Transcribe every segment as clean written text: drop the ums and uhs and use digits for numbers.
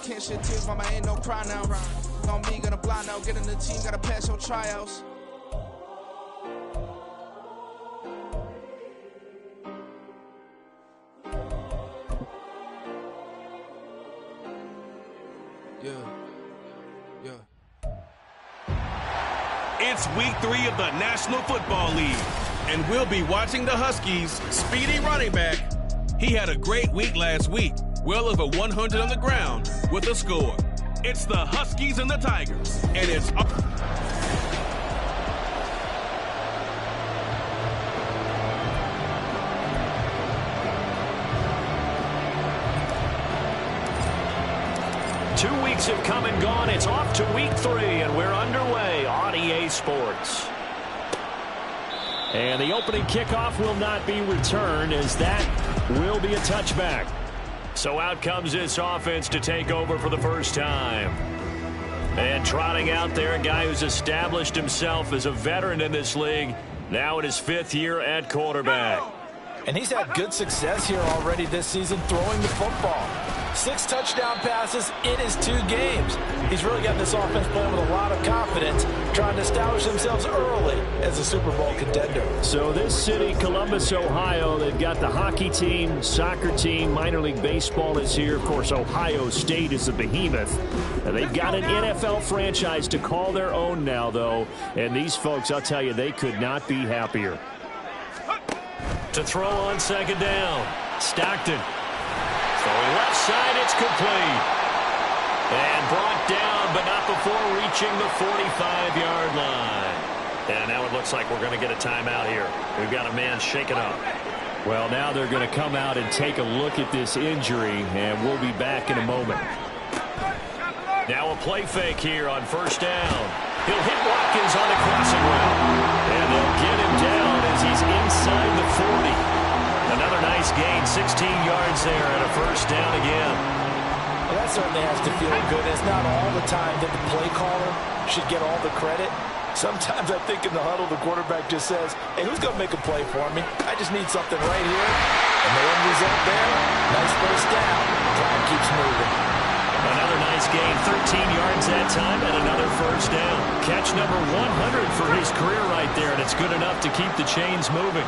can't shed tears, mama, ain't no cry now. On me, gonna blind out, get in the team, gotta pass your tryouts. It's week 3 of the National Football League, and we'll be watching the Huskies' speedy running back. He had a great week last week, well over 100 on the ground with a score. It's the Huskies and the Tigers, and it's... Two weeks have come and gone. It's off to week 3, and we're underway on EA Sports. And the opening kickoff will not be returned, as that will be a touchback. So out comes this offense to take over for the first time. And trotting out there, a guy who's established himself as a veteran in this league, now in his 5th year at quarterback. And he's had good success here already this season throwing the football. 6 touchdown passes in his 2 games. He's really got this offense playing with a lot of confidence, trying to establish themselves early as a Super Bowl contender. So this city, Columbus, Ohio, they've got the hockey team, soccer team, minor league baseball is here. Of course, Ohio State is a behemoth. And they've got an NFL franchise to call their own now, though. And these folks, I'll tell you, they could not be happier. To throw on second down, Stockton. Throwing left side, it's complete. And brought down, but not before reaching the 45-yard line. And now it looks like we're going to get a timeout here. We've got a man shaken up. Well, now they're going to come out and take a look at this injury, and we'll be back in a moment. Now a play fake here on first down. He'll hit Watkins on the crossing route. And they'll get him down as he's inside the 40. Another nice gain, 16 yards there, and a first down again. Well, that certainly has to feel good. It's not all the time that the play caller should get all the credit. Sometimes I think in the huddle, the quarterback just says, hey, who's going to make a play for me? I just need something right here. And the end result there, nice first down. Time keeps moving. Another nice gain, 13 yards that time, and another first down. Catch number 100 for his career right there, and it's good enough to keep the chains moving.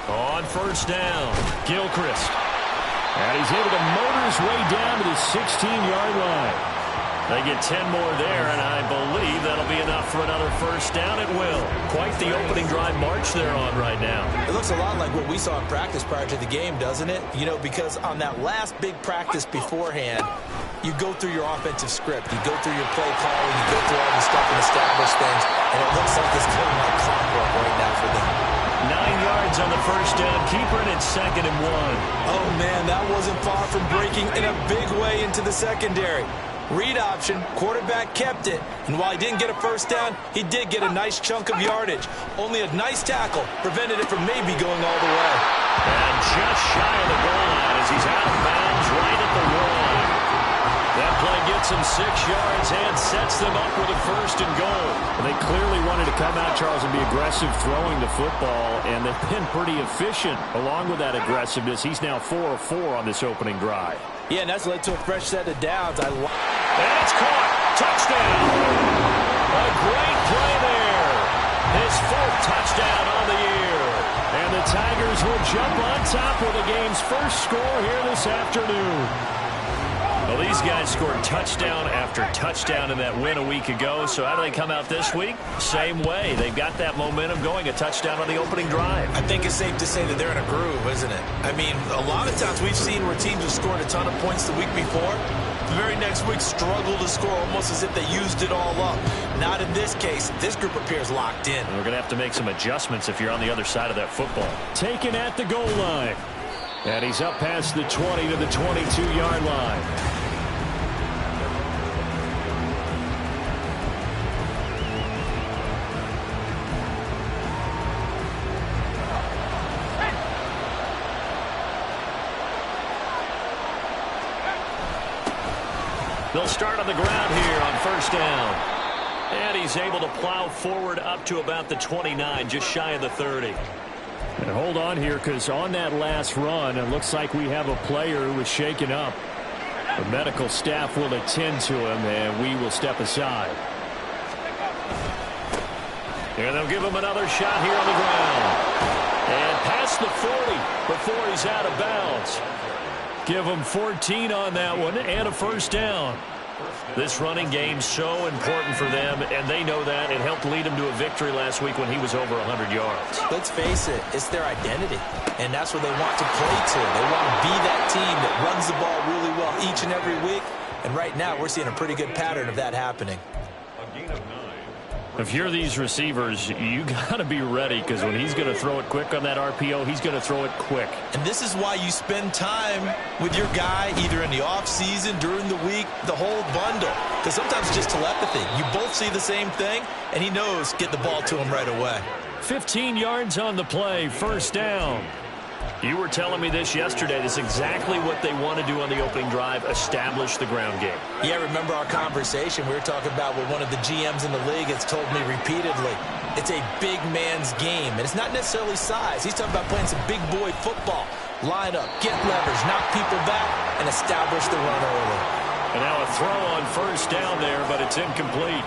On first down, Gilchrist. And he's able to motor his way down to the 16-yard line. They get 10 more there, and I believe that'll be enough for another first down. It will. Quite the opening drive march they're on right now. It looks a lot like what we saw in practice prior to the game, doesn't it? You know, because on that last big practice beforehand, you go through your offensive script. You go through your play calling. You go through all the stuff and establish things. And it looks like it's going like clockwork right now for them. 9 yards on the first down. Keeper, and it's 2nd and 1. Oh, man, that wasn't far from breaking in a big way into the secondary. Read option, quarterback kept it, and while he didn't get a first down, he did get a nice chunk of yardage. Only a nice tackle prevented it from maybe going all the way. And just shy of the goal line as he's out of bounds right at the 1. That play gets him 6 yards and sets them up with a 1st and goal. They clearly wanted to come out, Charles, and be aggressive throwing the football, and they've been pretty efficient along with that aggressiveness. He's now 4 of 4 on this opening drive. Yeah, and that's led to a fresh set of downs. And it's caught. Touchdown. A great play there. His 4th touchdown on the year. And the Tigers will jump on top with the game's first score here this afternoon. Well, these guys scored touchdown after touchdown in that win a week ago. So how do they come out this week? Same way. They've got that momentum going, a touchdown on the opening drive. I think it's safe to say that they're in a groove, isn't it? I mean, a lot of times we've seen where teams have scored a ton of points the week before. The very next week struggle to score almost as if they used it all up. Not in this case. This group appears locked in. We're going to have to make some adjustments if you're on the other side of that football. Taken at the goal line. And he's up past the 20 to the 22-yard line. They'll start on the ground here on first down. And he's able to plow forward up to about the 29, just shy of the 30. And hold on here, because on that last run, it looks like we have a player who was shaken up. The medical staff will attend to him, and we will step aside. And they'll give him another shot here on the ground. And past the 40 before he's out of bounds. Give him 14 on that one and a first down. This running game's so important for them, and they know that. It helped lead them to a victory last week when he was over 100 yards. Let's face it, it's their identity, and that's what they want to play to. They want to be that team that runs the ball really well each and every week, and right now we're seeing a pretty good pattern of that happening. If you're these receivers, you got to be ready, because when he's going to throw it quick on that RPO, he's going to throw it quick. And this is why you spend time with your guy either in the offseason, during the week, the whole bundle. Because sometimes it's just telepathy. You both see the same thing, and he knows get the ball to him right away. 15 yards on the play, first down. You were telling me this yesterday. This is exactly what they want to do on the opening drive, establish the ground game. Yeah, remember our conversation? We were talking about what one of the GMs in the league has told me repeatedly. It's a big man's game, and it's not necessarily size. He's talking about playing some big boy football. Line up, get leverage, knock people back, and establish the run early. And now a throw on first down there, but it's incomplete.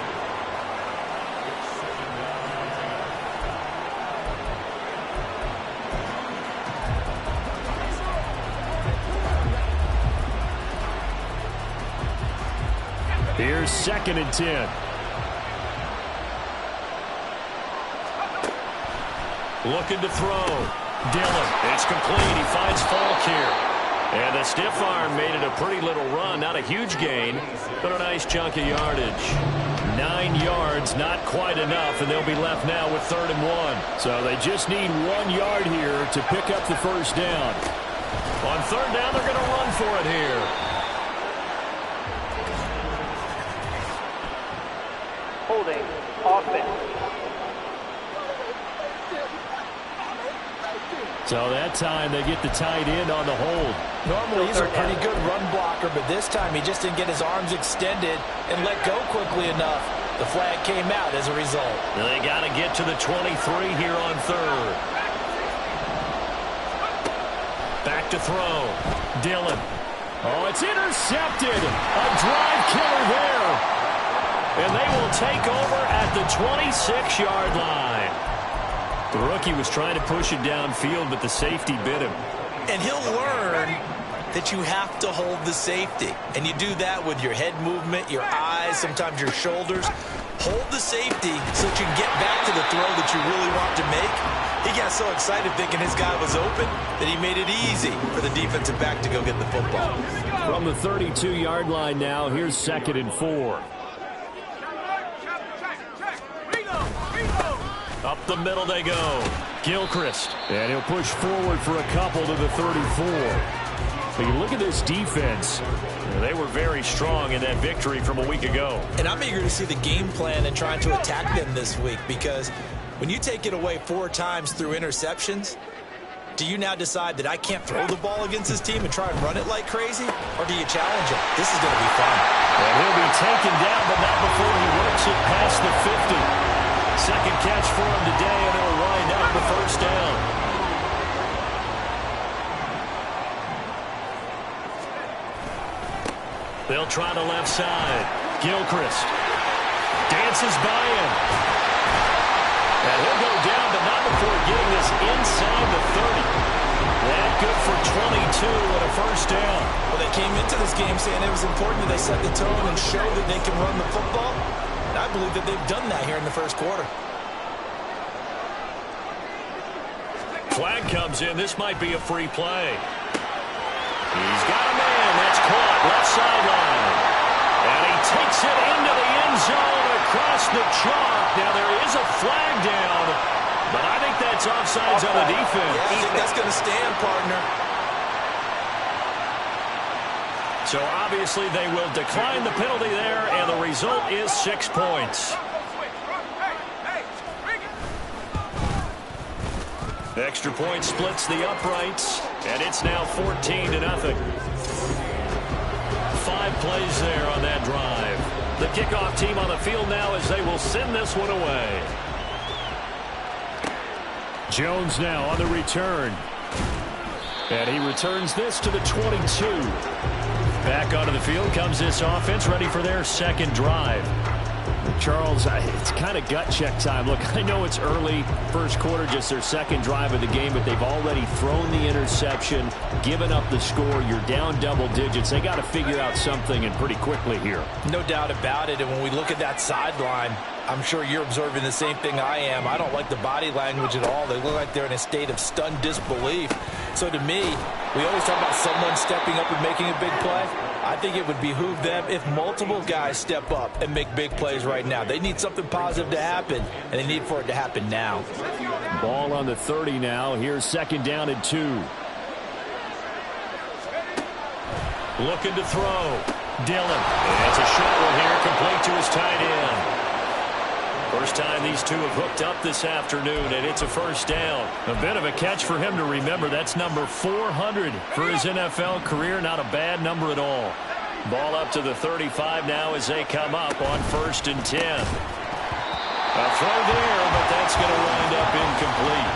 Here's 2nd and 10. Looking to throw. Dillon. It's complete. He finds Falk here. And the stiff arm made it a pretty little run. Not a huge gain, but a nice chunk of yardage. 9 yards, not quite enough, and they'll be left now with 3rd and 1. So they just need 1 yard here to pick up the first down. On 3rd down, they're going to run for it here. Holding offense. So that time they get the tight end on the hold. Normally he's a pretty good run blocker, but this time he just didn't get his arms extended and let go quickly enough. The flag came out as a result. They got to get to the 23 here on 3rd. Back to throw. Dillon. Oh, it's intercepted. A drive killer there. And they will take over at the 26-yard line. The rookie was trying to push it downfield, but the safety bit him. And he'll learn that you have to hold the safety. And you do that with your head movement, your eyes, sometimes your shoulders. Hold the safety so that you can get back to the throw that you really want to make. He got so excited thinking his guy was open that he made it easy for the defensive back to go get the football. From the 32-yard line now, here's 2nd and 4. Up the middle they go. Gilchrist. And he'll push forward for a couple to the 34. But you look at this defense. They were very strong in that victory from a week ago. And I'm eager to see the game plan and trying to attack them this week, because when you take it away 4 times through interceptions, do you now decide that I can't throw the ball against this team and try and run it like crazy? Or do you challenge him? This is going to be fun. And he'll be taken down, but not before he works it past the 50. Second catch for him today, and it'll wind up the first down. They'll try the left side. Gilchrist dances by him. And he'll go down, but not before getting this inside the 30. That good for 22 and a first down. Well, they came into this game saying it was important that they set the tone and show that they can run the football. And I believe that they've done that here in the first quarter. Flag comes in. This might be a free play. He's got a man. That's caught. Left sideline. And he takes it into the end zone across the chalk. Now there is a flag down, but I think that's offsides on the defense. Yeah, I think that's going to stand, partner. So obviously they will decline the penalty there, and the result is 6 points. Extra point splits the uprights, and it's now 14-0. 5 plays there on that drive. The kickoff team on the field now as they will send this one away. Jones now on the return. And he returns this to the 22. Back onto the field comes this offense, ready for their second drive. Charles, it's kind of gut check time. Look, I know it's early, first quarter, just their second drive of the game, but they've already thrown the interception, given up the score. You're down double digits. They got to figure out something, and pretty quickly here. No doubt about it. And when we look at that sideline, I'm sure you're observing the same thing I am. I don't like the body language at all. They look like they're in a state of stunned disbelief. So to me, we always talk about someone stepping up and making a big play. I think it would behoove them if multiple guys step up and make big plays right now. They need something positive to happen, and they need for it to happen now. Ball on the 30 now. Here's second down and 2. Looking to throw. Dillon. It's a short one here, complete to his tight end. First time these two have hooked up this afternoon, and it's a first down. A bit of a catch for him to remember. That's number 400 for his NFL career. Not a bad number at all. Ball up to the 35 now as they come up on 1st and 10. A throw there, but that's going to wind up incomplete.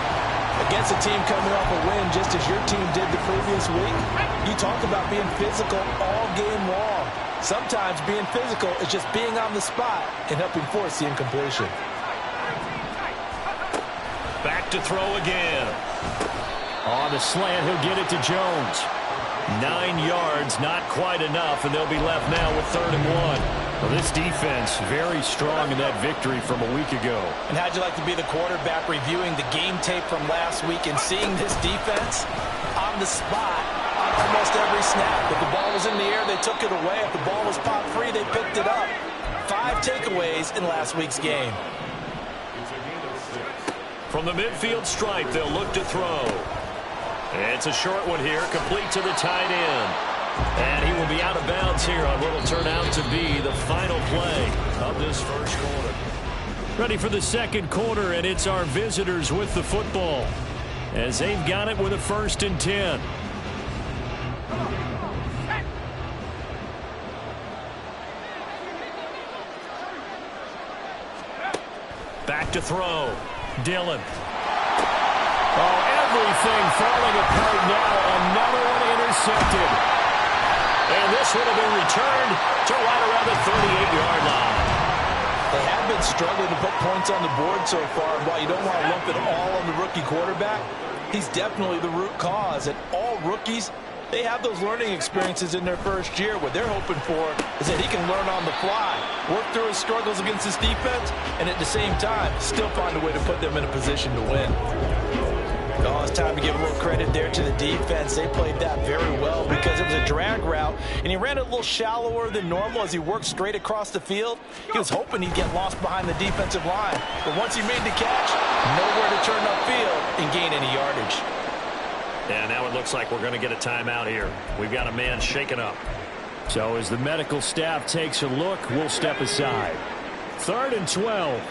Against a team coming off a win, just as your team did the previous week, you talk about being physical all game long. Sometimes being physical is just being on the spot and helping force the incompletion. Back to throw again. On the slant, he'll get it to Jones. 9 yards, not quite enough, and they'll be left now with 3rd and 1. Well, this defense very strong in that victory from a week ago. And how'd you like to be the quarterback reviewing the game tape from last week and seeing this defense on the spot on almost every snap? If the ball was in the air, they took it away. If the ball was popped free, they picked it up. 5 takeaways in last week's game. From the midfield stripe, they'll look to throw. It's a short one here, complete to the tight end. And he will be out of bounds here on what will turn out to be the final play of this first quarter. Ready for the second quarter, and it's our visitors with the football as they've got it with a 1st and 10. Back to throw. Dillon. Oh, everything falling apart now. Another one intercepted. And this one will be returned to right around the 38-yard line. They have been struggling to put points on the board so far. And while you don't want to lump it all on the rookie quarterback, he's definitely the root cause. And all rookies, they have those learning experiences in their first year. What they're hoping for is that he can learn on the fly, work through his struggles against this defense, and at the same time, still find a way to put them in a position to win. Oh, it's time to give a little credit there to the defense. They played that very well because it was a drag route, and he ran it a little shallower than normal as he worked straight across the field. He was hoping he'd get lost behind the defensive line, but once he made the catch, nowhere to turn upfield and gain any yardage. And now it looks like we're going to get a timeout here. We've got a man shaken up. So as the medical staff takes a look, we'll step aside. 3rd and 12.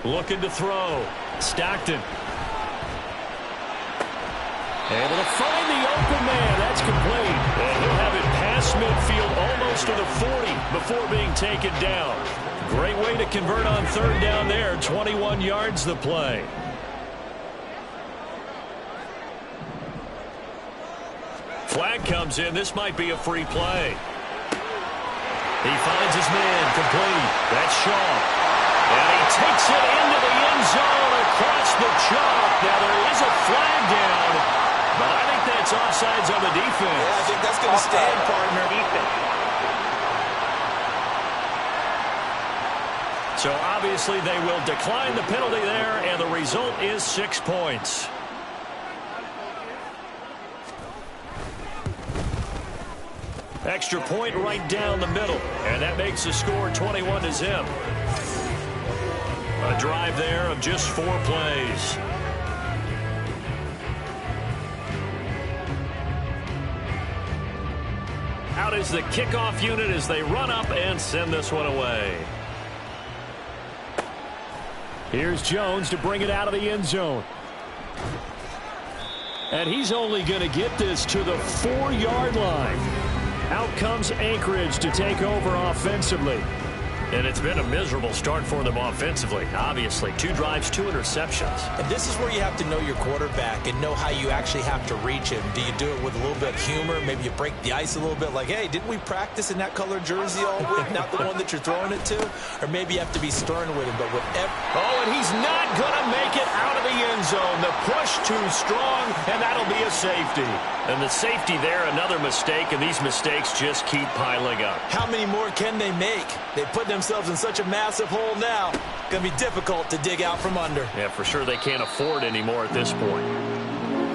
Looking to throw. Stockton. Able to find the open man. That's complete. And he'll have it past midfield almost to the 40 before being taken down. Great way to convert on 3rd down there. 21 yards the play. Flag comes in. This might be a free play. He finds his man. Complete. That's Shaw. And he takes it into the end zone across the chalk. Now there is a flag down, but I think that's offsides on the defense. Yeah, I think that's going to stand, partner. So obviously they will decline the penalty there, and the result is 6 points. Extra point right down the middle, and that makes the score 21-0. A drive there of just 4 plays. Out is the kickoff unit as they run up and send this one away. Here's Jones to bring it out of the end zone. And he's only going to get this to the 4-yard line. Out comes Anchorage to take over offensively. And it's been a miserable start for them offensively. Obviously, 2 drives, 2 interceptions. And this is where you have to know your quarterback and know how you actually have to reach him. Do you do it with a little bit of humor? Maybe you break the ice a little bit like, hey, didn't we practice in that color jersey all week? Not the one that you're throwing it to? Or maybe you have to be stern with him. But with and he's not going to make it out of the end zone. The push too strong, and that'll be a safety. And the safety there, another mistake, and these mistakes just keep piling up. How many more can they make? They put themselves in such a massive hole now. Going to be difficult to dig out from under. Yeah, for sure they can't afford anymore at this point.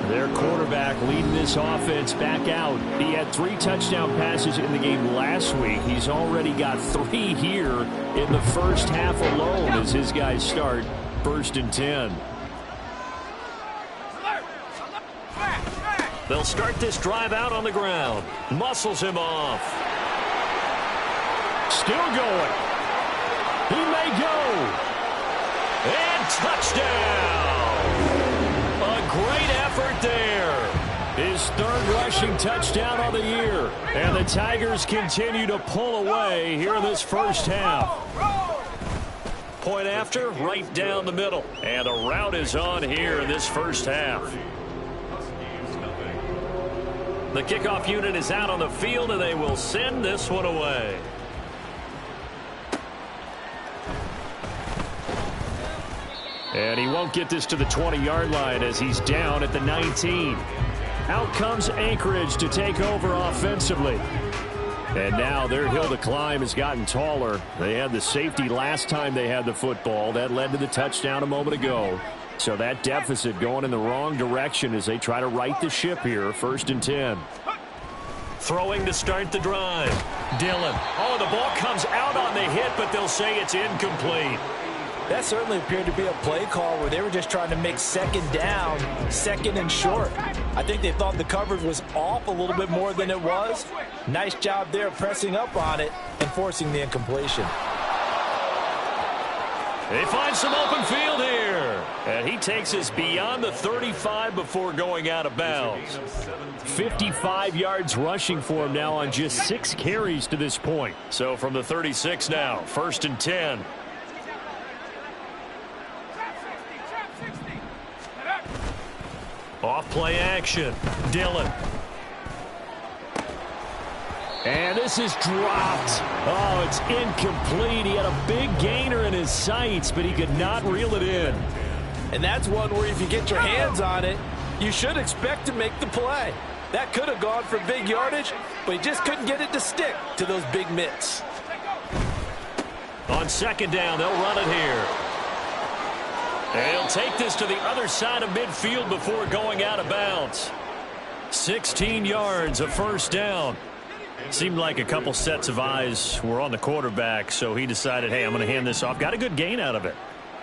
Their quarterback leading this offense back out. He had 3 touchdown passes in the game last week. He's already got 3 here in the first half alone as his guys start 1st and 10. They'll start this drive out on the ground. Muscles him off. Still going. He may go. And touchdown. A great effort there. His 3rd rushing touchdown on the year. And the Tigers continue to pull away here in this first half. Point after, right down the middle. And the route is on here in this first half. The kickoff unit is out on the field, and they will send this one away. And he won't get this to the 20-yard line as he's down at the 19. Out comes Anchorage to take over offensively. And now their hill to climb has gotten taller. They had the safety last time they had the football. That led to the touchdown a moment ago. So that deficit going in the wrong direction as they try to right the ship here. 1st and 10. Throwing to start the drive. Dillon. Oh, the ball comes out on the hit, but they'll say it's incomplete. That certainly appeared to be a play call where they were just trying to make 2nd down, 2nd and short. I think they thought the coverage was off a little bit more than it was. Nice job there pressing up on it and forcing the incompletion. They find some open field here. And he takes us beyond the 35 before going out of bounds. 55 yards rushing for him now on just 6 carries to this point. So from the 36 now, 1st and 10. Off play action. Dillon. And this is dropped. Oh, it's incomplete. He had a big gainer in his sights, but he could not reel it in. And that's one where if you get your hands on it, you should expect to make the play. That could have gone for big yardage, but he just couldn't get it to stick to those big mitts. On 2nd down, they'll run it here. And he'll take this to the other side of midfield before going out of bounds. 16 yards, a 1st down. Seemed like a couple sets of eyes were on the quarterback, so he decided, hey, I'm going to hand this off. Got a good gain out of it.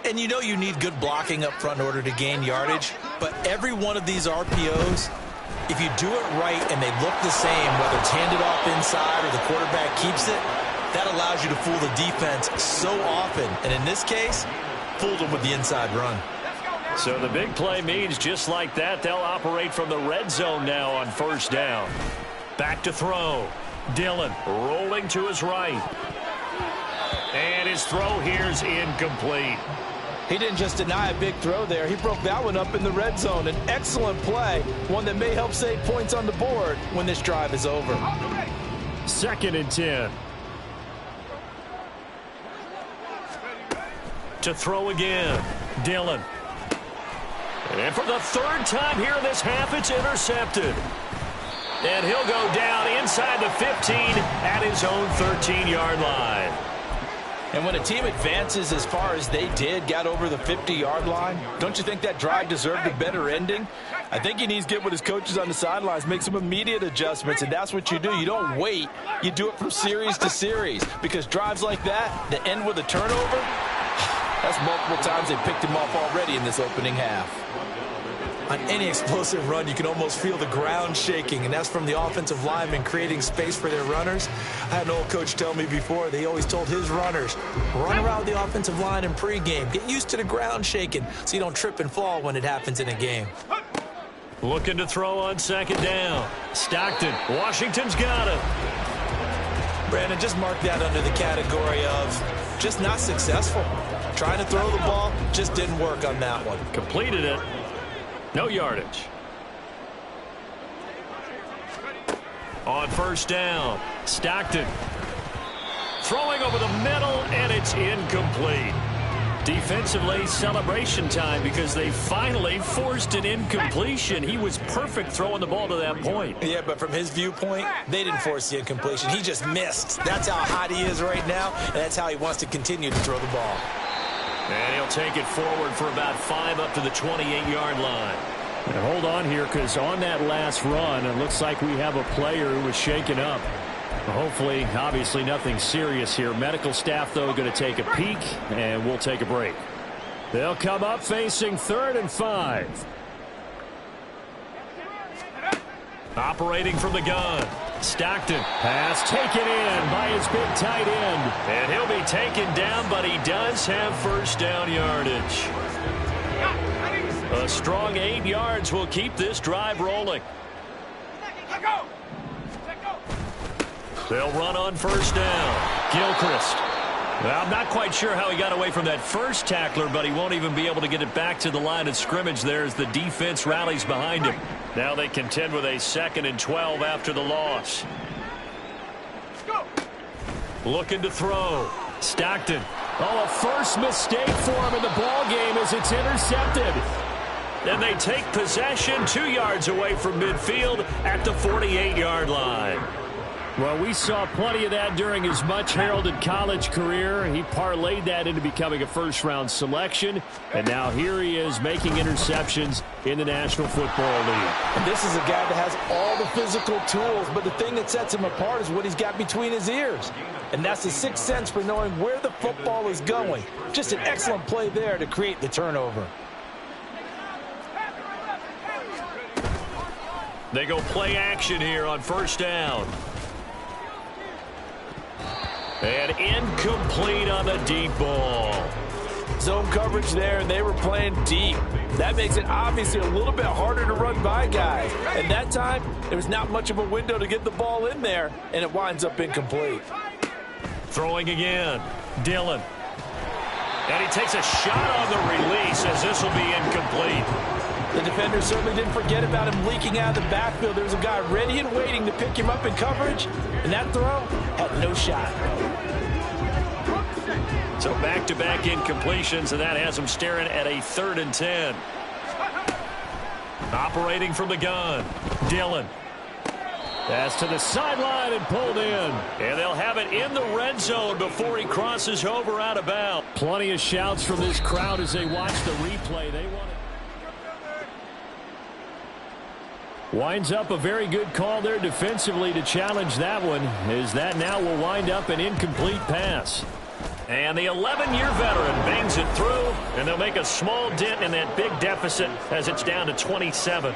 And you know you need good blocking up front in order to gain yardage, but every one of these RPOs, if you do it right and they look the same, whether it's handed off inside or the quarterback keeps it, that allows you to fool the defense so often. And in this case, fooled them with the inside run. So the big play means just like that, they'll operate from the red zone now on 1st down. Back to throw. Dillon rolling to his right. And his throw here's incomplete. He didn't just deny a big throw there. He broke that one up in the red zone. An excellent play, one that may help save points on the board when this drive is over. 2nd and 10. To throw again. Dillon. And for the 3rd time here in this half, it's intercepted. And he'll go down inside the 15 at his own 13-yard line. And when a team advances as far as they did, got over the 50-yard line, don't you think that drive deserved a better ending? I think he needs to get with his coaches on the sidelines, make some immediate adjustments, and that's what you do. You don't wait. You do it from series to series, because drives like that end with a turnover, that's multiple times they picked him off already in this opening half. On any explosive run, you can almost feel the ground shaking, and that's from the offensive linemen creating space for their runners. I had an old coach tell me before, they always told his runners, run around the offensive line in pregame. Get used to the ground shaking so you don't trip and fall when it happens in a game. Looking to throw on 2nd down. Stockton, Washington's got it. Brandon, just mark that under the category of just not successful. Trying to throw the ball, just didn't work on that one. Completed it. No yardage. On first down, Stockton. Throwing over the middle, and it's incomplete. Defensively, celebration time because they finally forced an incompletion. He was perfect throwing the ball to that point. Yeah, but from his viewpoint, they didn't force the incompletion. He just missed. That's how hot he is right now, and that's how he wants to continue to throw the ball. And he'll take it forward for about 5 up to the 28-yard line. And hold on here, because on that last run, it looks like we have a player who was shaken up. Hopefully, obviously nothing serious here. Medical staff, though, going to take a peek, and we'll take a break. They'll come up facing 3rd and 5. Operating from the gun. Stockton. Pass taken in by his big tight end. And he'll be taken down, but he does have first down yardage. A strong 8 yards will keep this drive rolling. They'll run on first down. Gilchrist. Well, I'm not quite sure how he got away from that first tackler, but he won't even be able to get it back to the line of scrimmage there as the defense rallies behind him. Now they contend with a 2nd and 12 after the loss. Looking to throw. Stockton. Oh, a first mistake for him in the ball game as it's intercepted. And they take possession 2 yards away from midfield at the 48-yard line. Well, we saw plenty of that during his much-heralded college career. He parlayed that into becoming a first-round selection, and now here he is making interceptions in the National Football League. And this is a guy that has all the physical tools, but the thing that sets him apart is what he's got between his ears. And that's the sixth sense for knowing where the football is going. Just an excellent play there to create the turnover. They go play action here on first down. And incomplete on the deep ball. Zone coverage there, and they were playing deep. That makes it obviously a little bit harder to run by guys. And that time, there was not much of a window to get the ball in there, and it winds up incomplete. Throwing again. Dillon. And he takes a shot on the release as this will be incomplete. The defender certainly didn't forget about him leaking out of the backfield. There's a guy ready and waiting to pick him up in coverage, and that throw had no shot. So back-to-back incompletions, and that has him staring at a 3rd and 10. Operating from the gun. Dillon. That's to the sideline and pulled in. And they'll have it in the red zone before he crosses over out of bounds. Plenty of shouts from this crowd as they watch the replay. They want it. Winds up a very good call there defensively to challenge that one, as that now will wind up an incomplete pass. And the 11-year veteran bangs it through, and they'll make a small dent in that big deficit as it's down to 27.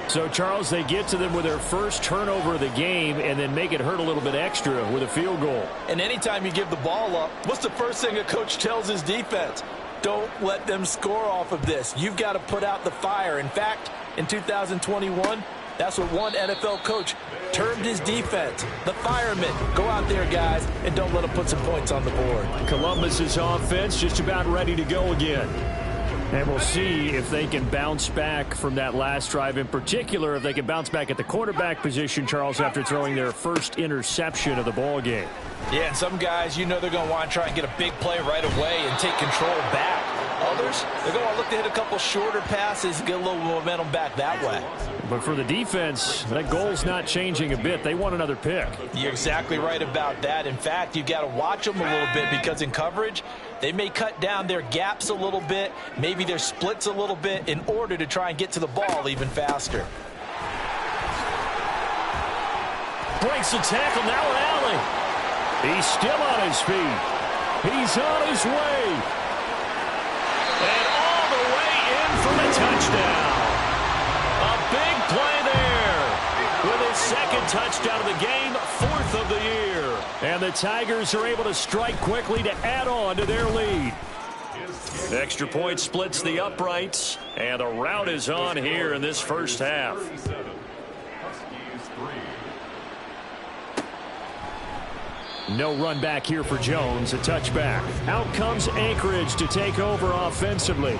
So, Charles, they get to them with their first turnover of the game and then make it hurt a little bit extra with a field goal. And anytime you give the ball up, what's the first thing a coach tells his defense? Don't let them score off of this. You've got to put out the fire. In fact, in 2021, that's what one NFL coach termed his defense. The firemen. Go out there, guys, and don't let them put some points on the board. Columbus's offense just about ready to go again. And we'll see if they can bounce back from that last drive. In particular, if they can bounce back at the quarterback position, Charles, after throwing their first interception of the ball game. Yeah, and some guys, you know they're going to want to try and get a big play right away and take control back. Others, they're going to look to hit a couple shorter passes and get a little momentum back that way. But for the defense, that goal's not changing a bit. They want another pick. You're exactly right about that. In fact, you've got to watch them a little bit because in coverage, they may cut down their gaps a little bit, maybe their splits a little bit in order to try and get to the ball even faster. Breaks the tackle, now Alley. He's still on his feet. He's on his way. And all the way in for the touchdown. A big play there. With his second touchdown of the game, 4th of the year. And the Tigers are able to strike quickly to add on to their lead. Extra point splits the uprights, and a rout is on here in this first half. No run back here for Jones. A touchback. Out comes Anchorage to take over offensively.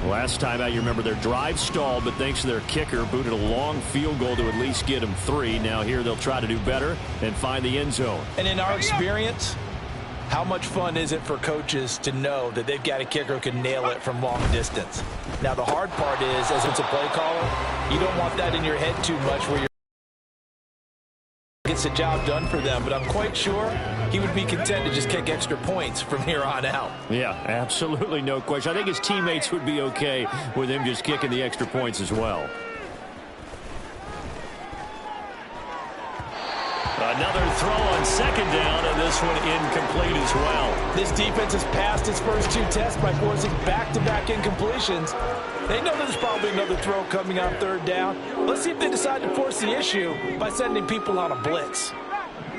Last time out, you remember their drive stalled, but thanks to their kicker, booted a long field goal to at least get them 3. Now here they'll try to do better and find the end zone. And in our experience, how much fun is it for coaches to know that they've got a kicker who can nail it from long distance? Now, the hard part is, as it's a play caller, you don't want that in your head too much where you're gets the job done for them, but I'm quite sure he would be content to just kick extra points from here on out. Yeah, absolutely no question. I think his teammates would be okay with him just kicking the extra points as well. Another throw on second down, and this one incomplete as well. This defense has passed its first 2 tests by forcing back-to-back incompletions. They know there's probably another throw coming on third down. Let's see if they decide to force the issue by sending people on a blitz.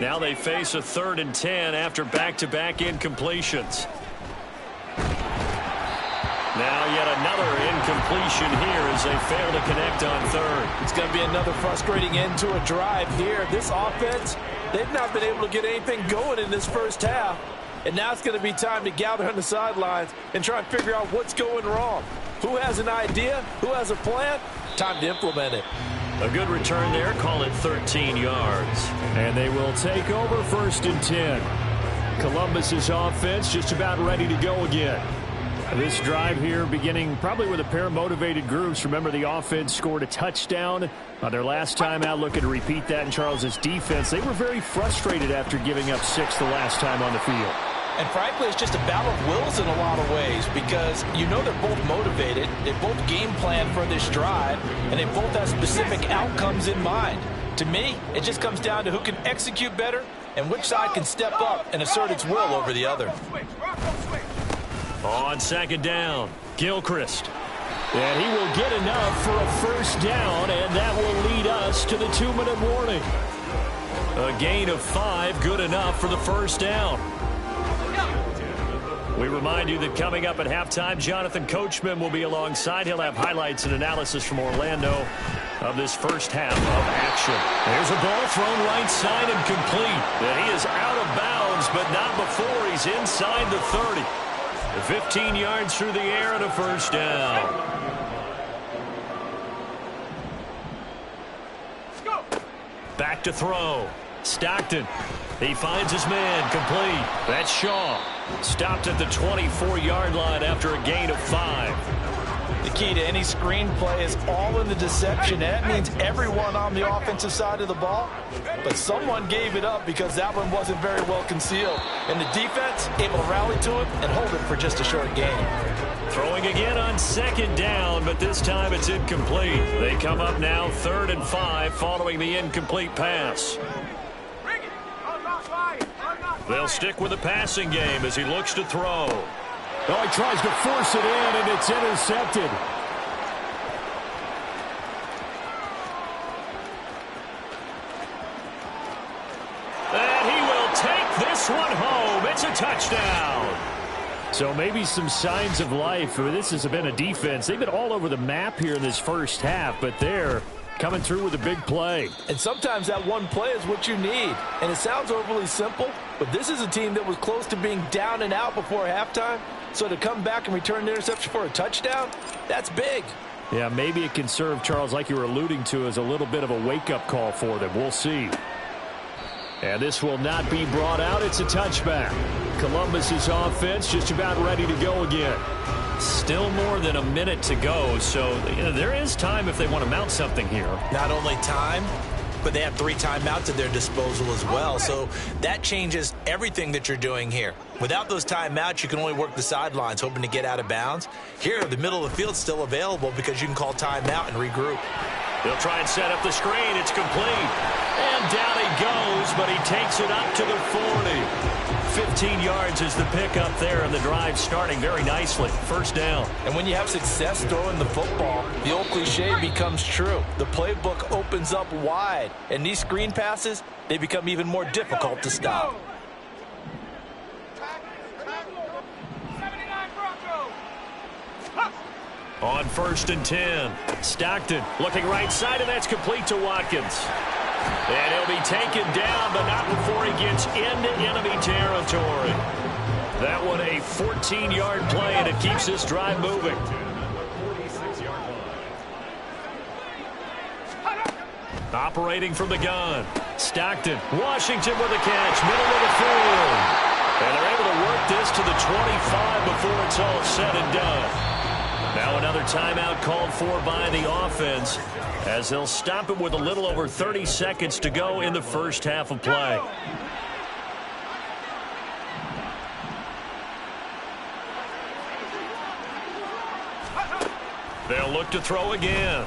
Now they face a 3rd and 10 after back-to-back incompletions. Now yet another incompletion here as they fail to connect on 3rd. It's going to be another frustrating end to a drive here. This offense, they've not been able to get anything going in this first half. And now it's going to be time to gather on the sidelines and try and figure out what's going wrong. Who has an idea? Who has a plan? Time to implement it. A good return there. Call it 13 yards. And they will take over 1st and 10. Columbus's offense just about ready to go again. This drive here beginning probably with a pair of motivated groups. Remember, the offense scored a touchdown their last time out. Looking to repeat that in Charles's defense. They were very frustrated after giving up 6 the last time on the field. And frankly, it's just a battle of wills in a lot of ways because you know they're both motivated. They both game plan for this drive, and they both have specific outcomes in mind. To me, it just comes down to who can execute better and which side can step up and assert its will over the other. On second down, Gilchrist. And he will get enough for a 1st down, and that will lead us to the 2-minute warning. A gain of 5, good enough for the 1st down. We remind you that coming up at halftime, Jonathan Coachman will be alongside. He'll have highlights and analysis from Orlando of this first half of action. There's a ball thrown right side and complete. And he is out of bounds, but not before he's inside the 30. 15 yards through the air and a 1st down. Back to throw. Stockton. He finds his man. Complete. That's Shaw. Stopped at the 24-yard line after a gain of 5. The key to any screenplay is all in the deception. That means everyone on the offensive side of the ball. But someone gave it up because that one wasn't very well concealed. And the defense able to rally to it and hold it for just a short gain. Throwing again on second down, but this time it's incomplete. They come up now 3rd and 5 following the incomplete pass. They'll stick with the passing game as he looks to throw. Oh, he tries to force it in, and it's intercepted. And he will take this one home. It's a touchdown. So maybe some signs of life. This has been a defense. They've been all over the map here in this first half, but they're coming through with a big play. And sometimes that one play is what you need. And it sounds overly simple, but this is a team that was close to being down and out before halftime. So to come back and return the interception for a touchdown, that's big. Yeah, maybe it can serve, Charles, like you were alluding to, as a little bit of a wake-up call for them. We'll see. And this will not be brought out. It's a touchback. Columbus's offense just about ready to go again. Still more than a minute to go, so there is time if they want to mount something here. Not only time, but they have 3 timeouts at their disposal as well, so that changes everything that you're doing here. Without those timeouts, you can only work the sidelines, hoping to get out of bounds. Here, the middle of the field's still available because you can call timeout and regroup. They'll try and set up the screen. It's complete. And down he goes, but he takes it up to the 40. 15 yards is the pickup there, and the drive starting very nicely. 1st down. And when you have success throwing the football, the old cliche becomes true. The playbook opens up wide, and these screen passes, they become even more difficult to stop. On 1st and 10, Stockton looking right side, and that's complete to Watkins. And he'll be taken down, but not before he gets into enemy territory. That one a 14-yard play, and it keeps this drive moving. Operating from the gun. Stockton. Washington with a catch. Middle of the field. And they're able to work this to the 25 before it's all said and done. Now another timeout called for by the offense as they'll stop it with a little over 30 seconds to go in the first half of play. They'll look to throw again.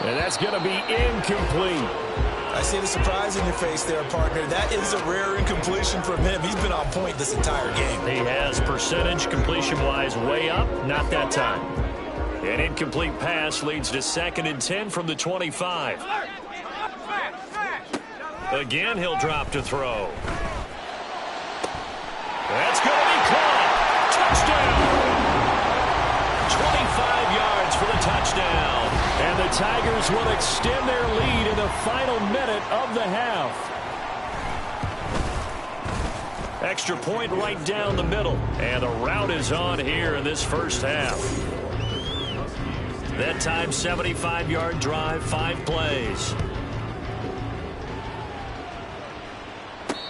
And that's going to be incomplete. I see the surprise in your face there, partner. That is a rare incompletion from him. He's been on point this entire game. He has percentage completion-wise way up, not that time. An incomplete pass leads to 2nd and 10 from the 25. Again, he'll drop to throw. That's going to be caught. Touchdown. 25 yards for the touchdown. And the Tigers will extend their lead in the final minute of the half. Extra point right down the middle. And the route is on here in this first half. That time, 75-yard drive, 5 plays.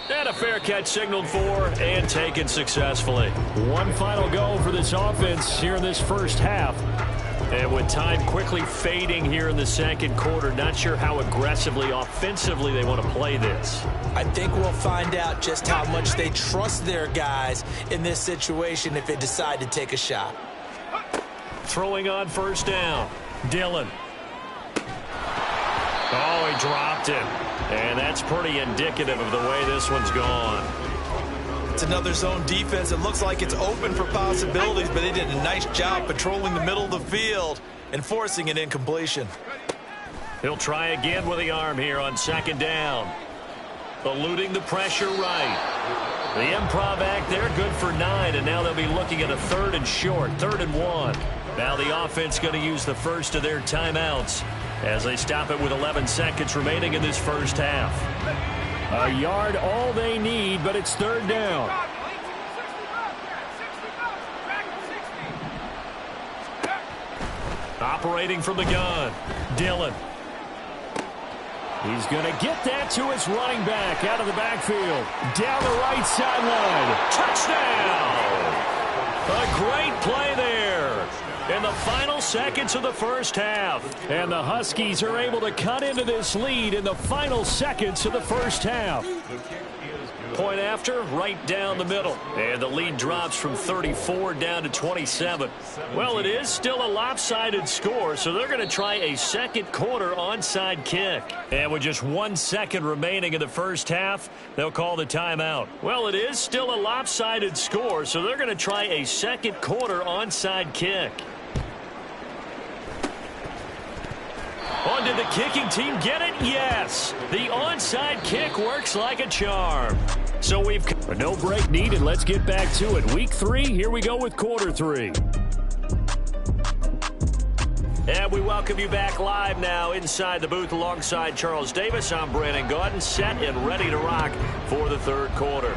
And a fair catch signaled for and taken successfully. One final go for this offense here in this first half. And with time quickly fading here in the second quarter, not sure how aggressively, offensively they want to play this. I think we'll find out just how much they trust their guys in this situation if they decide to take a shot. Throwing on first down. Dillon. Oh, he dropped it. And that's pretty indicative of the way this one's gone. It's another zone defense. It looks like it's open for possibilities, but they did a nice job patrolling the middle of the field and forcing an incompletion. He'll try again with the arm here on 2nd down. Eluding the pressure right. The improv act there, good for 9, and now they'll be looking at a 3rd and short, 3rd and 1. Now the offense going to use the first of their timeouts as they stop it with 11 seconds remaining in this first half. A yard all they need, but it's 3rd down. Operating from the gun. Dillon. He's going to get that to his running back out of the backfield. Down the right sideline. Touchdown! A great play there in the final seconds of the first half. And the Huskies are able to cut into this lead in the final seconds of the first half. Point after, right down the middle. And the lead drops from 34 down to 27. Well, it is still a lopsided score, so they're going to try a second quarter onside kick. And with just 1 second remaining in the first half, they'll call the timeout. Well, it is still a lopsided score, so they're going to try a second quarter onside kick. Oh, did the kicking team get it? Yes. The onside kick works like a charm. So we've no break needed. Let's get back to it. Week 3, here we go with quarter 3. And we welcome you back live now inside the booth alongside Charles Davis. I'm Brandon Gaudin, set and ready to rock for the third quarter.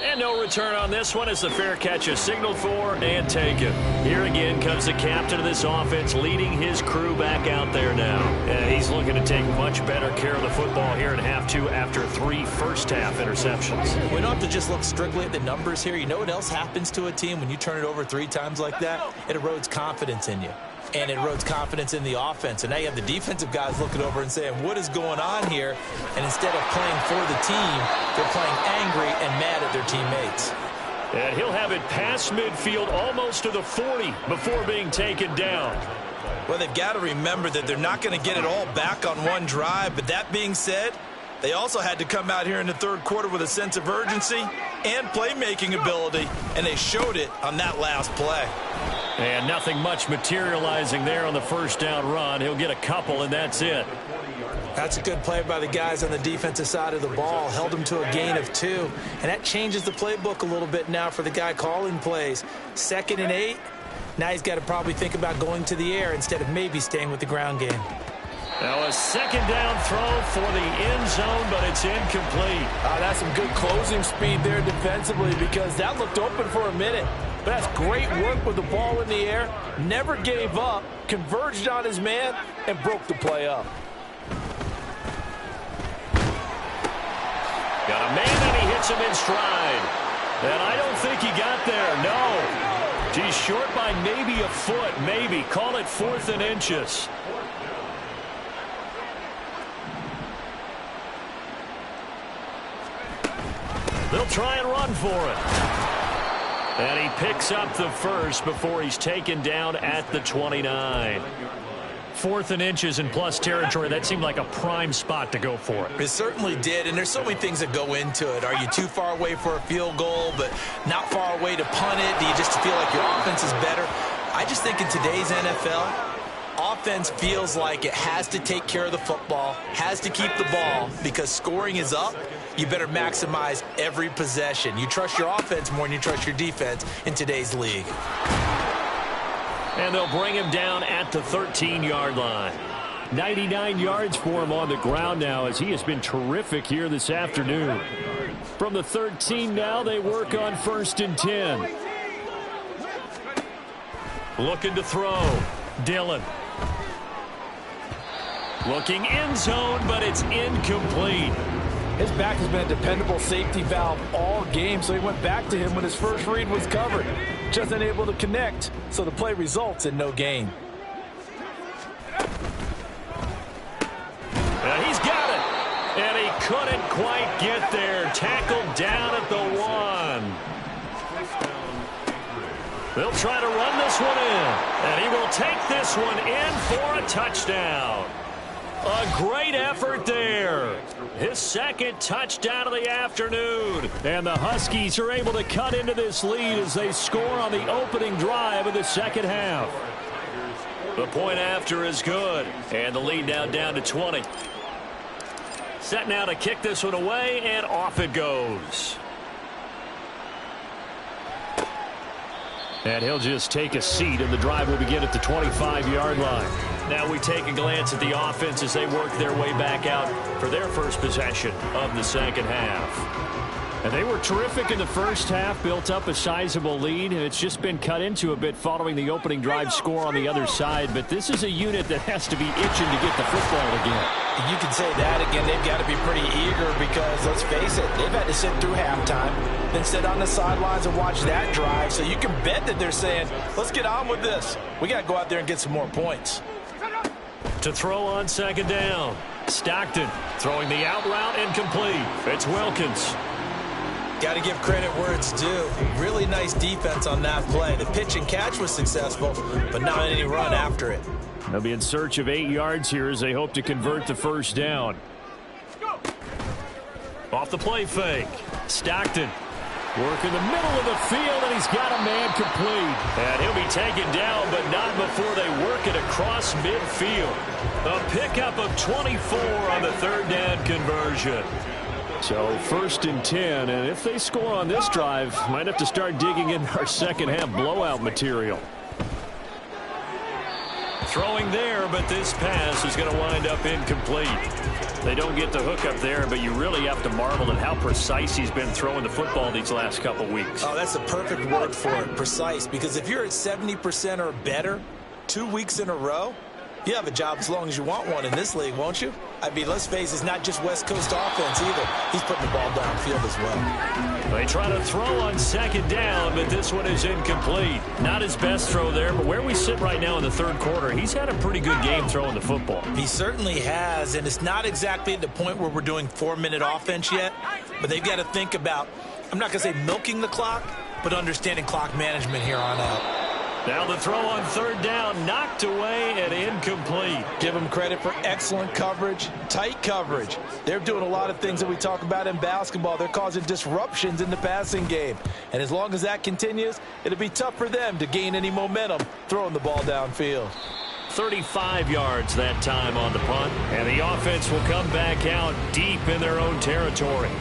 And no return on this one as the fair catch is signaled for and taken. Here again comes the captain of this offense leading his crew back out there now. And he's looking to take much better care of the football here in half 2 after 3 first-half interceptions. We don't have to just look strictly at the numbers here. You know what else happens to a team when you turn it over 3 times like that? It erodes confidence in you. And it erodes confidence in the offense. And now you have the defensive guys looking over and saying, what is going on here? And instead of playing for the team, they're playing angry and mad at their teammates. And he'll have it past midfield almost to the 40 before being taken down. Well, they've got to remember that they're not going to get it all back on one drive. But that being said, they also had to come out here in the third quarter with a sense of urgency and playmaking ability. And they showed it on that last play. And nothing much materializing there on the first down run. He'll get a couple, and that's it. That's a good play by the guys on the defensive side of the ball. Held them to a gain of 2. And that changes the playbook a little bit now for the guy calling plays. 2nd and 8. Now he's got to probably think about going to the air instead of maybe staying with the ground game. Now a second down throw for the end zone, but it's incomplete. That's some good closing speed there defensively, because that looked open for a minute. But that's great work with the ball in the air. Never gave up, converged on his man, and broke the play up. Got a man, and he hits him in stride. And I don't think he got there, no. He's short by maybe a foot, maybe. Call it 4th and inches. They'll try and run for it. And he picks up the first before he's taken down at the 29. 4th and inches in plus territory. That seemed like a prime spot to go for it. It certainly did, and there's so many things that go into it. Are you too far away for a field goal, but not far away to punt it? Do you just feel like your offense is better? I just think in today's NFL, offense feels like it has to take care of the football, has to keep the ball, because scoring is up. You better maximize every possession. You trust your offense more than you trust your defense in today's league. And they'll bring him down at the 13-yard line. 99 yards for him on the ground now, as he has been terrific here this afternoon. From the 13 now, they work on 1st and 10. Looking to throw. Dillon. Looking end zone, but it's incomplete. His back has been a dependable safety valve all game, so he went back to him when his first read was covered. Just unable to connect, so the play results in no gain. He's got it. And he couldn't quite get there. Tackled down at the 1. They'll try to run this one in. And he will take this one in for a touchdown. A great effort there. His second touchdown of the afternoon. And the Huskies are able to cut into this lead as they score on the opening drive of the second half. The point after is good. And the lead now down to 20. Set now to kick this one away, and off it goes. And he'll just take a seat, and the drive will begin at the 25-yard line. Now we take a glance at the offense as they work their way back out for their first possession of the second half. And they were terrific in the first half, built up a sizable lead, and it's just been cut into a bit following the opening drive score on the other side. But this is a unit that has to be itching to get the football again. You can say that again. They've got to be pretty eager because, let's face it, they've had to sit through halftime, then sit on the sidelines and watch that drive. So you can bet that they're saying, let's get on with this. We got to go out there and get some more points. To throw on second down. Stockton throwing the out route incomplete. It's Wilkins. Got to give credit where it's due. Really nice defense on that play. The pitch and catch was successful, but not any run after it. They'll be in search of 8 yards here as they hope to convert the first down. Off the play fake. Stockton work in the middle of the field, and he's got a man complete. And he'll be taken down, but not before they work it across midfield. A pickup of 24 on the third down conversion. So 1st and 10, and if they score on this drive, might have to start digging in our second half blowout material. Throwing there, but this pass is going to wind up incomplete. They don't get the hook up there, but you really have to marvel at how precise he's been throwing the football these last couple weeks. Oh, that's the perfect word for it, precise, because if you're at 70% or better 2 weeks in a row, you have a job as long as you want one in this league, won't you? I mean, let's face it, it's not just West Coast offense either. He's putting the ball downfield as well. They try to throw on second down, but this one is incomplete. Not his best throw there, but where we sit right now in the third quarter, he's had a pretty good game throwing the football. He certainly has, and it's not exactly at the point where we're doing 4-minute offense yet, but they've got to think about, I'm not going to say milking the clock, but understanding clock management here on out. Now the throw on third down, knocked away and incomplete. Give them credit for excellent coverage, tight coverage. They're doing a lot of things that we talk about in basketball. They're causing disruptions in the passing game. And as long as that continues, it'll be tough for them to gain any momentum throwing the ball downfield. 35 yards that time on the punt. And the offense will come back out deep in their own territory.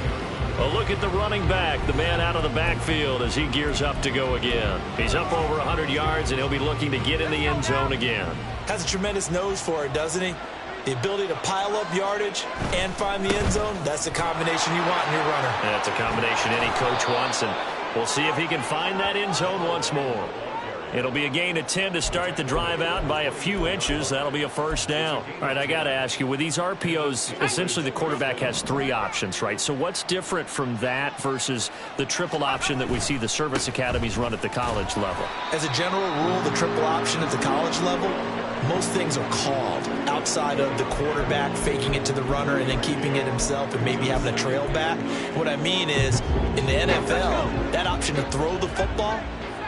A look at the running back, the man out of the backfield as he gears up to go again. He's up over 100 yards, and he'll be looking to get in the end zone again. Has a tremendous nose for it, doesn't he? The ability to pile up yardage and find the end zone, that's the combination you want in your runner. That's a combination any coach wants, and we'll see if he can find that end zone once more. It'll be a gain of 10 to start the drive out, and by a few inches, that'll be a first down. All right, I got to ask you, with these RPOs, essentially the quarterback has 3 options, right? So what's different from that versus the triple option that we see the service academies run at the college level? As a general rule, the triple option at the college level, most things are called outside of the quarterback faking it to the runner and then keeping it himself and maybe having a trail back. What I mean is, in the NFL, that option to throw the football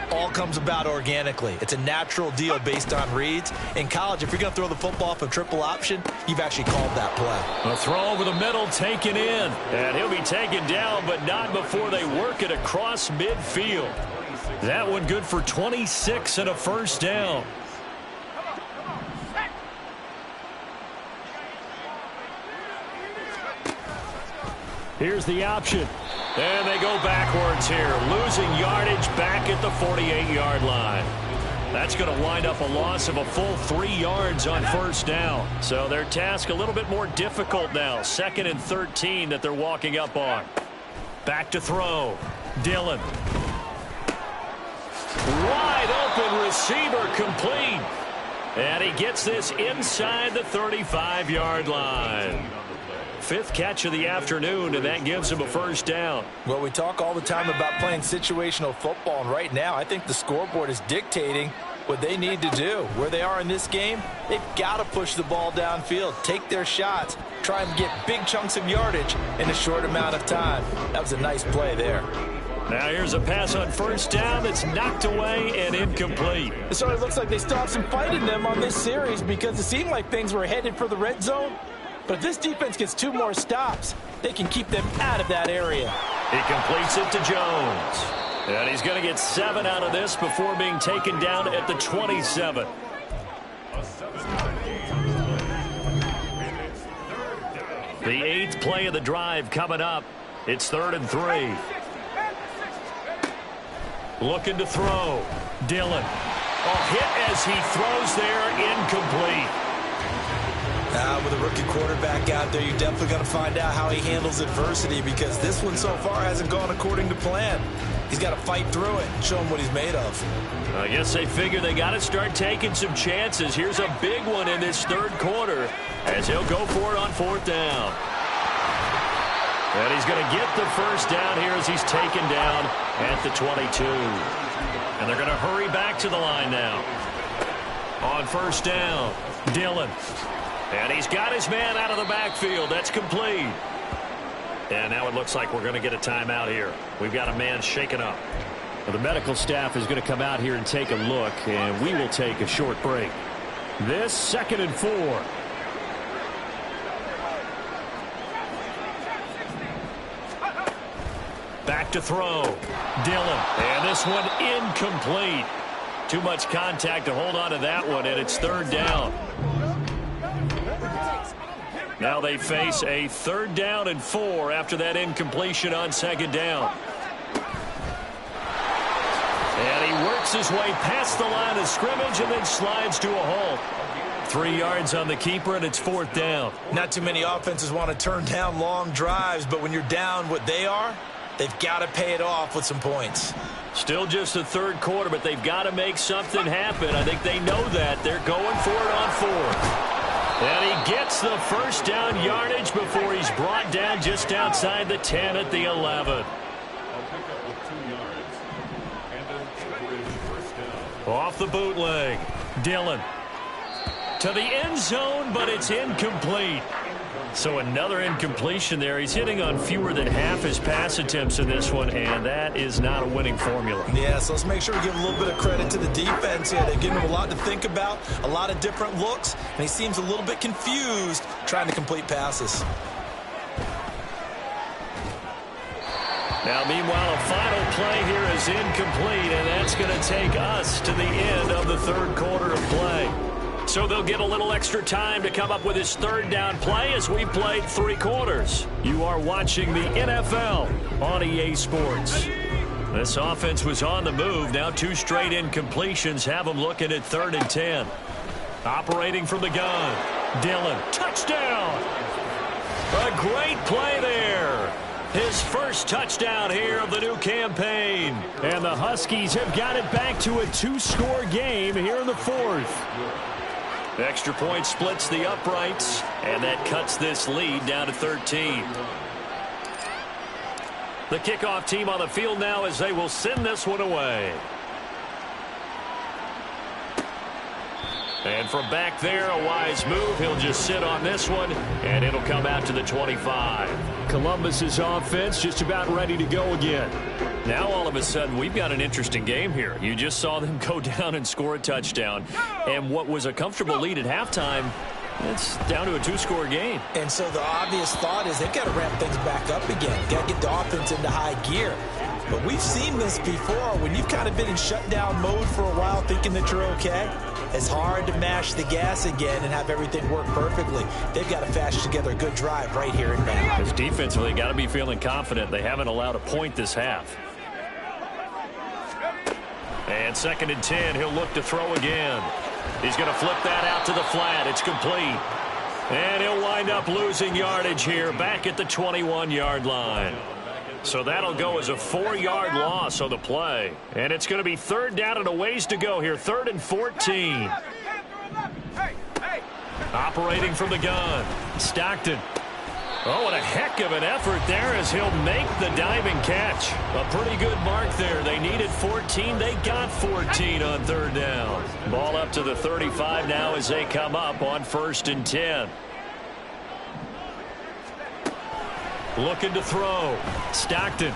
all comes about organically. It's a natural deal based on reads. In college, if you're going to throw the football off a triple option, you've actually called that play. A throw over the middle, taken in. And he'll be taken down, but not before they work it across midfield. That one good for 26 and a first down. Here's the option. And they go backwards here, losing yardage back at the 48-yard line. That's going to wind up a loss of a full 3 yards on first down. So their task a little bit more difficult now. 2nd and 13 that they're walking up on. Back to throw. Dillon. Wide open receiver complete. And he gets this inside the 35-yard line. 5th catch of the afternoon, and that gives him a first down. Well, we talk all the time about playing situational football, and right now I think the scoreboard is dictating what they need to do. Where they are in this game, they've got to push the ball downfield, take their shots, try and get big chunks of yardage in a short amount of time. That was a nice play there. Now here's a pass on first down that's knocked away and incomplete. It sort of looks like they still have some fight in them on this series because it seemed like things were headed for the red zone. But if this defense gets 2 more stops, they can keep them out of that area. He completes it to Jones. And he's going to get 7 out of this before being taken down at the 27. The 8th play of the drive coming up. It's 3rd and 3. Looking to throw. Dillon. Hit as he throws there, incomplete. With a rookie quarterback out there, you're definitely going to find out how he handles adversity because this one so far hasn't gone according to plan. He's got to fight through it and show him what he's made of. I guess they figure they got to start taking some chances. Here's a big one in this 3rd quarter as he'll go for it on 4th down. And he's going to get the first down here as he's taken down at the 22. And they're going to hurry back to the line now. On first down, Dillon. And he's got his man out of the backfield. That's complete. And now it looks like we're going to get a timeout here. We've got a man shaken up. Well, the medical staff is going to come out here and take a look, and we will take a short break. This 2nd and 4. Back to throw. Dillon. And this one incomplete. Too much contact to hold on to that one, and it's 3rd down. Now they face a 3rd down and 4 after that incompletion on 2nd down. And he works his way past the line of scrimmage and then slides to a halt. 3 yards on the keeper, and it's 4th down. Not too many offenses want to turn down long drives, but when you're down what they are, they've got to pay it off with some points. Still just the 3rd quarter, but they've got to make something happen. I think they know that. They're going for it on 4th. And he gets the first down yardage before he's brought down just outside the 10 at the 11. Off the bootleg. Dillon. To the end zone, but it's incomplete. So another incompletion there. He's hitting on fewer than half his pass attempts in this one, and that is not a winning formula. Yeah, so let's make sure we give a little bit of credit to the defense here. They're giving him a lot to think about, a lot of different looks, and he seems a little bit confused trying to complete passes. Now, meanwhile, a final play here is incomplete, and that's going to take us to the end of the 3rd quarter of play. So So they'll get a little extra time to come up with his third down play as we played 3 quarters. You are watching the NFL on EA Sports. This offense was on the move. Now 2 straight incompletions have them looking at 3rd and 10. Operating from the gun. Dillon, touchdown. A great play there. His first touchdown here of the new campaign. And the Huskies have got it back to a 2-score game here in the 4th. Extra point splits the uprights, and that cuts this lead down to 13. The kickoff team on the field now as they will send this one away. And from back there, a wise move. He'll just sit on this one, and it'll come out to the 25. Columbus's offense just about ready to go again. Now, all of a sudden, we've got an interesting game here. You just saw them go down and score a touchdown. And what was a comfortable lead at halftime, it's down to a 2-score game. And so the obvious thought is they've got to ramp things back up again. Got to get the offense into high gear. But we've seen this before. When you've kind of been in shutdown mode for a while thinking that you're okay, it's hard to mash the gas again and have everything work perfectly. They've got to fashion together a good drive right here and now. Because defensively, got to be feeling confident. They haven't allowed a point this half. And 2nd and 10, he'll look to throw again. He's going to flip that out to the flat. It's complete. And he'll wind up losing yardage here back at the 21-yard line. So that'll go as a 4-yard loss on the play. And it's going to be 3rd down and a ways to go here. 3rd and 14. Operating from the gun. Stockton. Oh, what a heck of an effort there as he'll make the diving catch. A pretty good mark there. They needed 14. They got 14 on 3rd down. Ball up to the 35 now as they come up on 1st and 10. Looking to throw. Stockton.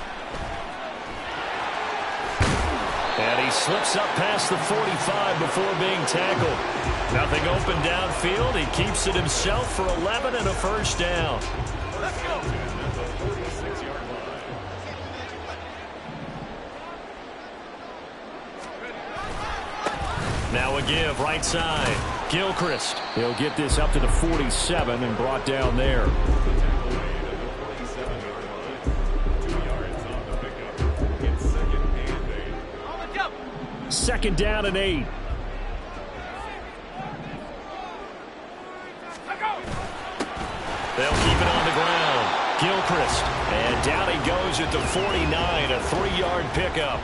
And he slips up past the 45 before being tackled. Nothing open downfield. He keeps it himself for 11 and a 1st down. Let's go. Now a give right side. Gilchrist. He'll get this up to the 47 and brought down there. Second down and 8. They'll keep it on the ground. Gilchrist. And down he goes at the 49, a 3-yard pickup.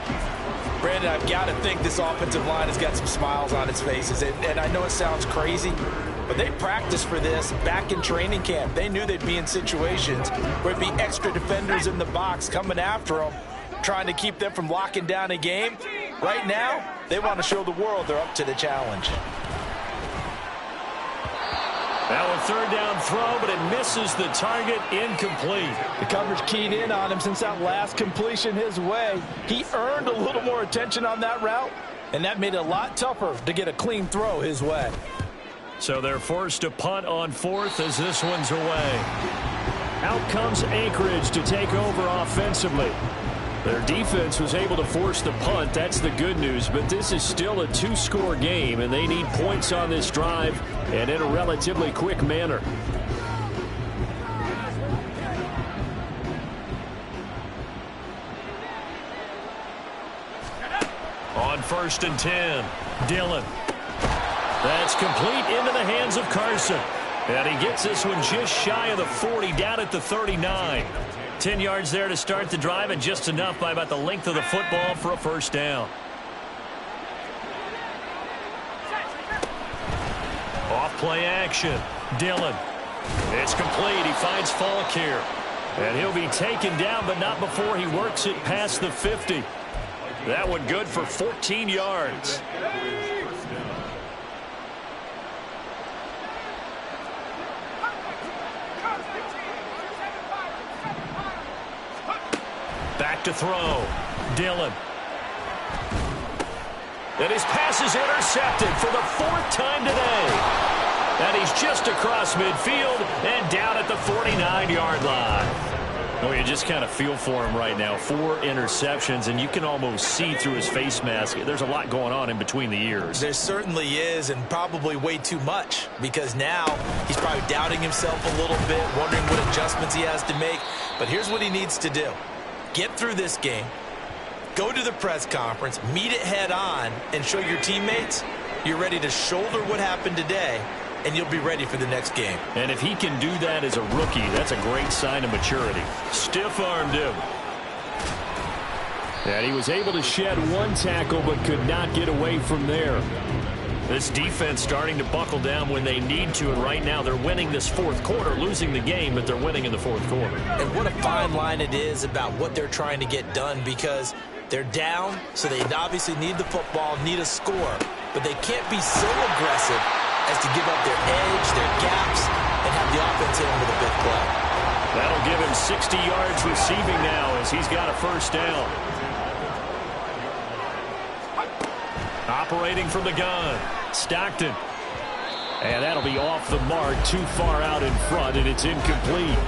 Brandon, I've got to think this offensive line has got some smiles on its faces. And I know it sounds crazy, but they practiced for this back in training camp. They knew they'd be in situations where it'd be extra defenders in the box coming after them, trying to keep them from locking down a game. Right now, they want to show the world they're up to the challenge. Now a 3rd down throw, but it misses the target, incomplete. The coverage keyed in on him since that last completion his way. He earned a little more attention on that route, and that made it a lot tougher to get a clean throw his way. So they're forced to punt on 4th as this one's away. Out comes Anchorage to take over offensively. Their defense was able to force the punt. That's the good news. But this is still a 2-score game, and they need points on this drive and in a relatively quick manner. On 1st and 10, Dillon. That's complete into the hands of Carson. And he gets this one just shy of the 40, down at the 39. 10 yards there to start the drive, and just enough by about the length of the football for a 1st down. Off play action. Dillon. It's complete. He finds Falk here. And he'll be taken down, but not before he works it past the 50. That one good for 14 yards. Back to throw. Dillon. And his pass is intercepted for the 4th time today. And he's just across midfield and down at the 49-yard line. Oh, you just kind of feel for him right now. 4 interceptions, and you can almost see through his face mask. There's a lot going on in between the ears. There certainly is, and probably way too much, because now he's probably doubting himself a little bit, wondering what adjustments he has to make. But here's what he needs to do. Get through this game, go to the press conference, meet it head on, and show your teammates you're ready to shoulder what happened today, and you'll be ready for the next game. And if he can do that as a rookie, that's a great sign of maturity. Stiff-armed him. And he was able to shed 1 tackle but could not get away from there. This defense starting to buckle down when they need to, and right now they're winning this 4th quarter, losing the game, but they're winning in the 4th quarter. And what a fine line it is about what they're trying to get done, because they're down, so they obviously need the football, need a score, but they can't be so aggressive as to give up their edge, their gaps, and have the offense hit him with a big play. That'll give him 60 yards receiving now as he's got a first down. Operating from the gun, Stockton. And that'll be off the mark, too far out in front, and it's incomplete.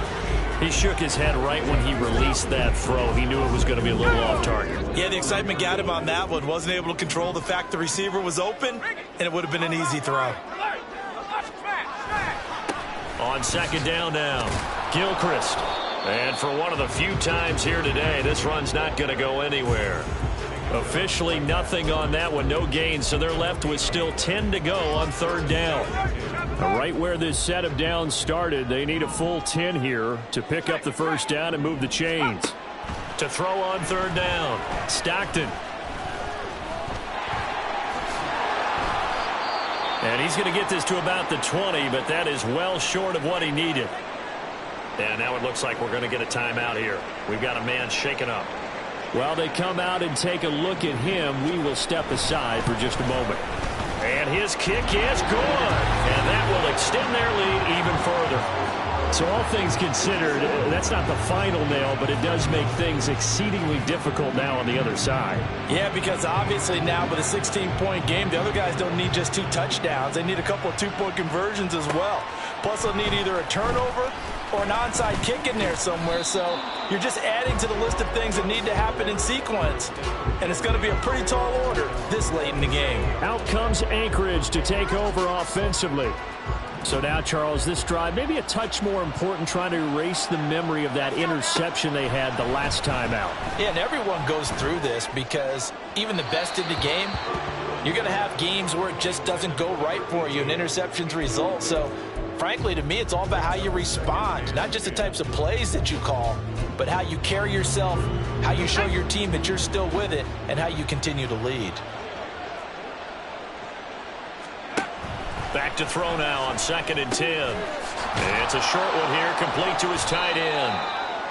He shook his head right when he released that throw. He knew it was going to be a little off target. Yeah, the excitement got him on that one. Wasn't able to control the fact the receiver was open, and it would have been an easy throw. On second down now, Gilchrist. And for one of the few times here today, this run's not going to go anywhere. Officially nothing on that one, no gain, so they're left with still 10 to go on 3rd down. Right where this set of downs started, they need a full 10 here to pick up the first down and move the chains. To throw on 3rd down, Stockton. And he's going to get this to about the 20, but that is well short of what he needed. And now it looks like we're going to get a timeout here. We've got a man shaken up. While they come out and take a look at him, we will step aside for just a moment. And his kick is good. And that will extend their lead even further. So all things considered, that's not the final nail, but it does make things exceedingly difficult now on the other side. Yeah, because obviously now with a 16-point game, the other guys don't need just 2 touchdowns. They need a couple of 2-point conversions as well. Plus, they'll need either a turnover or an onside kick in there somewhere. So you're just adding to the list of things that need to happen in sequence. And it's going to be a pretty tall order this late in the game. Out comes Anchorage to take over offensively. So now, Charles, this drive maybe a touch more important, trying to erase the memory of that interception they had the last time out. Yeah, and everyone goes through this because even the best in the game, you're going to have games where it just doesn't go right for you and interceptions result. So frankly, to me, it's all about how you respond, not just the types of plays that you call, but how you carry yourself, how you show your team that you're still with it, and how you continue to lead. Back to throw now on 2nd and 10. It's a short one here, complete to his tight end.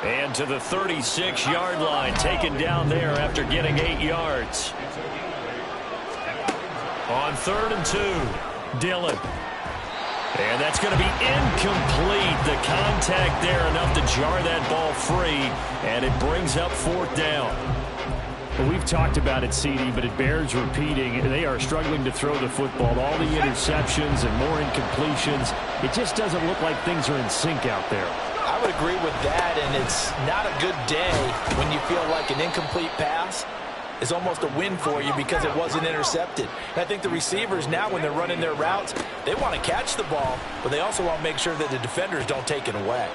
And to the 36-yard line, taken down there after getting 8 yards. On 3rd and 2, Dillon. And that's going to be incomplete. The contact there enough to jar that ball free, and it brings up 4th down. Well, we've talked about it, CD, but it bears repeating. They are struggling to throw the football. All the interceptions and more incompletions. It just doesn't look like things are in sync out there. I would agree with that, and it's not a good day when you feel like an incomplete pass is almost a win for you because it wasn't intercepted. And I think the receivers now, when they're running their routes, they want to catch the ball, but they also want to make sure that the defenders don't take it away.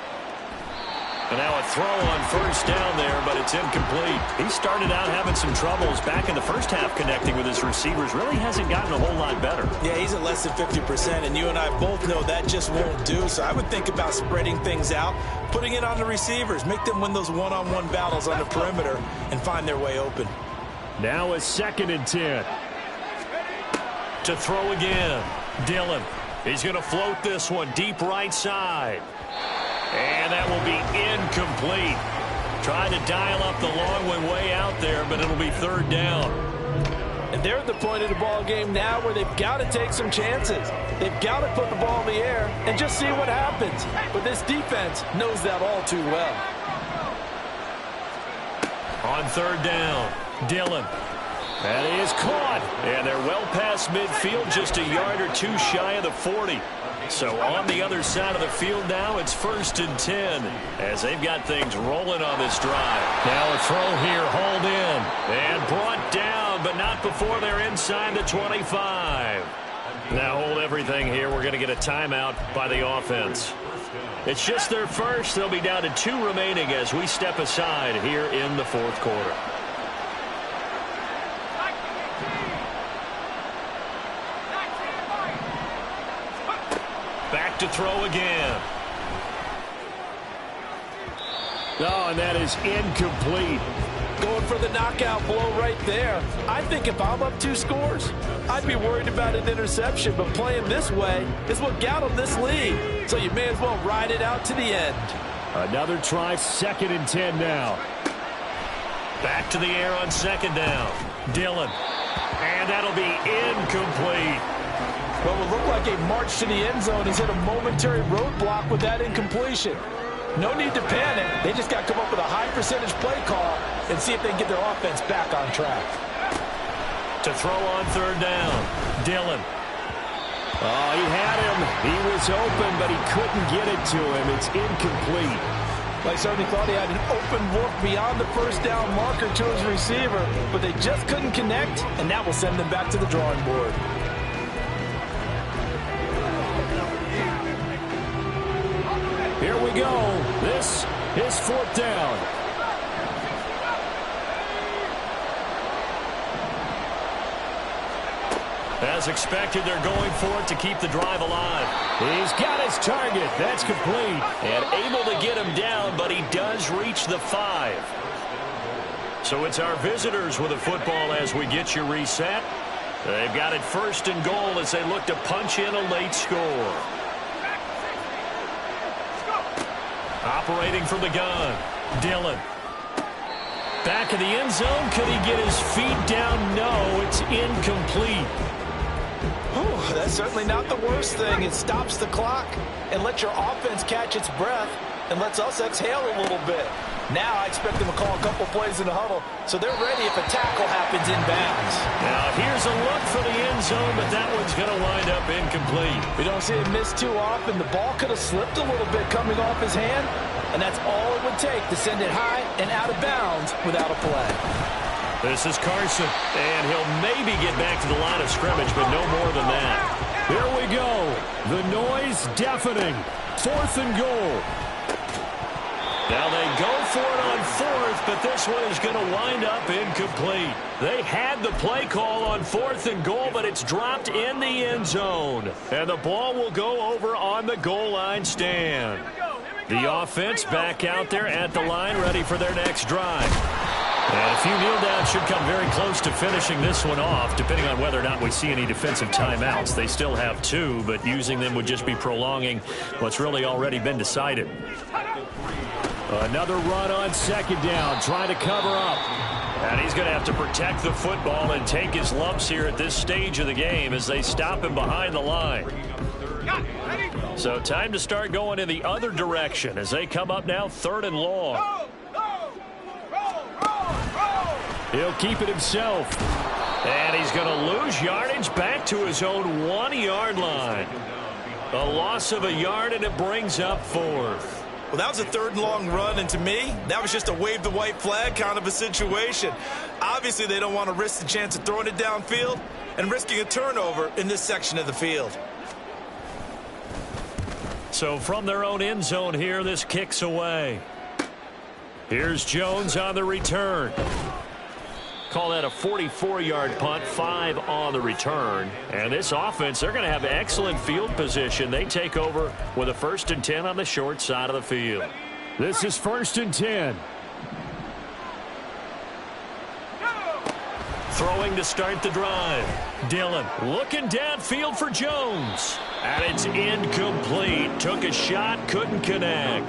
And now a throw on 1st down there, but it's incomplete. He started out having some troubles back in the first half connecting with his receivers. Really hasn't gotten a whole lot better. Yeah, he's at less than 50%, and you and I both know that just won't do. So I would think about spreading things out, putting it on the receivers, make them win those one-on-one battles on the perimeter, and find their way open. Now a 2nd and 10. To throw again, Dillon. He's going to float this one deep right side. And that will be incomplete. Trying to dial up the long one way out there, but it'll be 3rd down. And they're at the point of the ball game now where they've got to take some chances. They've got to put the ball in the air and just see what happens. But this defense knows that all too well. On 3rd down, Dillon. That is caught. And they're well past midfield, just a yard or two shy of the 40. So on the other side of the field now, it's 1st and 10 as they've got things rolling on this drive. Now a throw here, hauled in and brought down, but not before they're inside the 25. Now hold everything here. We're going to get a timeout by the offense. It's just their first. They'll be down to 2 remaining as we step aside here in the 4th quarter. Back to throw again. Oh, and that is incomplete. Going for the knockout blow right there. I think if I'm up 2 scores, I'd be worried about an interception, but playing this way is what got them this lead. So you may as well ride it out to the end. Another try, 2nd and 10 now. Back to the air on 2nd down. Dillon. And that'll be incomplete. Well, it looked like a march to the end zone has hit a momentary roadblock with that incompletion. No need to panic. They just got to come up with a high percentage play call and see if they can get their offense back on track. To throw on 3rd down, Dillon. Oh, he had him. He was open, but he couldn't get it to him. It's incomplete. I certainly thought he had an open look beyond the 1st down marker to his receiver, but they just couldn't connect, and that will send them back to the drawing board. Here we go. This is 4th down. As expected, they're going for it to keep the drive alive. He's got his target. That's complete. And able to get him down, but he does reach the 5. So it's our visitors with a football as we get you reset. They've got it 1st and goal as they look to punch in a late score. Operating from the gun, Dillon. Back in the end zone. Could he get his feet down? No, it's incomplete. Oh, that's certainly not the worst thing. It stops the clock and lets your offense catch its breath and lets us exhale a little bit. Now I expect them to call a couple plays in the huddle, so they're ready if a tackle happens inbounds. Now here's a look for the end zone, but that one's going to wind up incomplete. We don't see it miss too often. The ball could have slipped a little bit coming off his hand, and that's all it would take to send it high and out of bounds without a play. This is Carson, and he'll maybe get back to the line of scrimmage, but no more than that. Here we go. The noise deafening. 4th and goal. Now they go for it on 4th, but this one is going to wind up incomplete. They had the play call on 4th and goal, but it's dropped in the end zone. And the ball will go over on the goal line stand. The offense back out there at the line, ready for their next drive. And a few kneel downs should come very close to finishing this one off, depending on whether or not we see any defensive timeouts. They still have 2, but using them would just be prolonging what's really already been decided. Another run on 2nd down, trying to cover up. And he's going to have to protect the football and take his lumps here at this stage of the game as they stop him behind the line. So time to start going in the other direction as they come up now 3rd and long. He'll keep it himself. And he's going to lose yardage back to his own 1-yard line. A loss of a yard, and it brings up 4th. Well, that was a 3rd and long run, and to me, that was just a wave the white flag kind of a situation. Obviously, they don't want to risk the chance of throwing it downfield and risking a turnover in this section of the field. So from their own end zone here, this kicks away. Here's Jones on the return. Call that a 44-yard punt, 5 on the return. And this offense, they're going to have excellent field position. They take over with a 1st and 10 on the short side of the field. This is 1st and 10. Throwing to start the drive. Dillon looking downfield for Jones. And it's incomplete. Took a shot, couldn't connect.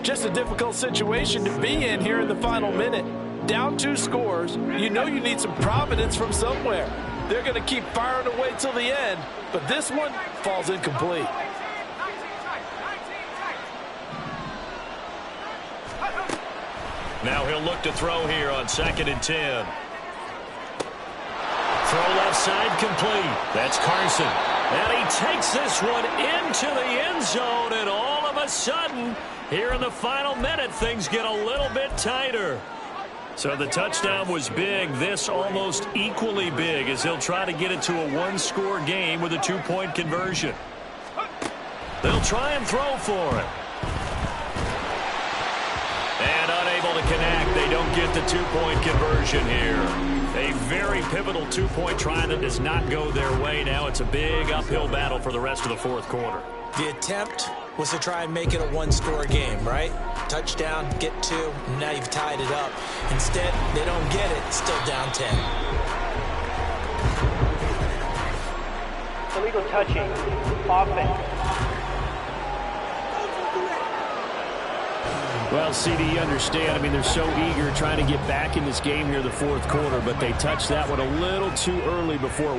Just a difficult situation to be in here in the final minute. Down 2 scores, you know you need some providence from somewhere. They're going to keep firing away till the end, but this one falls incomplete. Now he'll look to throw here on 2nd and 10. Throw left side complete. That's Carson. And he takes this one into the end zone, and all of a sudden, here in the final minute, things get a little bit tighter. So the touchdown was big. This almost equally big as he'll try to get it to a one-score game with a two-point conversion. They'll try and throw for it. And unable to connect. They don't get the two-point conversion here. A very pivotal two-point try that does not go their way. Now it's a big uphill battle for the rest of the fourth quarter. The attempt was to try and make it a one-score game, right? Touchdown, get two, and now you've tied it up. Instead, they don't get it, still down 10. Illegal touching. Offense. Well, CD, you understand. I mean, they're so eager trying to get back in this game here in the fourth quarter, but they touched that one a little too early before